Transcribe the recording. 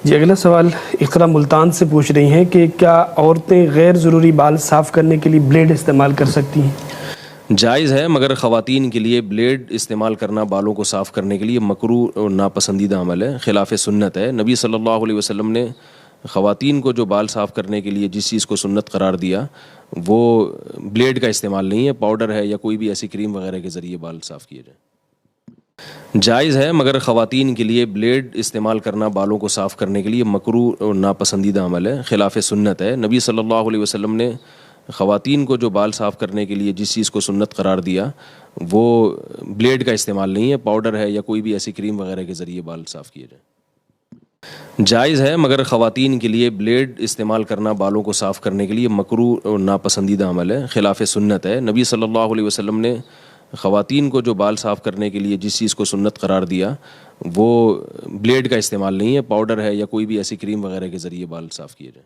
جی اگلا سوال اقرا ملتان سے پوچھ رہی ہیں کہ کیا عورتیں غیر ضروری بال صاف کرنے کے لیے بلیڈ استعمال کر سکتی ہیں؟ جائز ہے، مگر خواتین کے لیے بلیڈ استعمال کرنا بالوں کو صاف کرنے کے لیے مکروہ اور ناپسندیدہ عمل ہے، خلاف سنت ہے۔ نبی صلی اللہ علیہ وسلم نے خواتین کو جو بال صاف کرنے کے لیے جس چیز کو سنت قرار دیا وہ بلیڈ کا استعمال نہیں ہے، پاؤڈر ہے یا کوئی بھی ایسی کریم وغیرہ کے ذریعے بال صاف کیے جائیں۔ جائز ہے، مگر خواتین کے لیے بلیڈ استعمال کرنا بالوں کو صاف کرنے کے لیے مکروہ اور ناپسندیدہ عمل ہے، خلاف سنت ہے۔ نبی صلی اللہ علیہ وسلم نے خواتین کو جو بال صاف کرنے کے لیے جس چیز کو سنت قرار دیا وہ بلیڈ کا استعمال نہیں ہے، پاؤڈر ہے یا کوئی بھی ایسی کریم وغیرہ کے ذریعے بال صاف کیے جائیں۔ جائز ہے، مگر خواتین کے لیے بلیڈ استعمال کرنا بالوں کو صاف کرنے کے لیے مکروہ اور ناپسندیدہ عمل ہے، خلاف سنت ہے۔ نبی صلی اللہ علیہ وسلم نے خواتین کو جو بال صاف کرنے کے لیے جس چیز کو سنت قرار دیا وہ بلیڈ کا استعمال نہیں ہے، پاؤڈر ہے یا کوئی بھی ایسی کریم وغیرہ کے ذریعے بال صاف کیے جائیں۔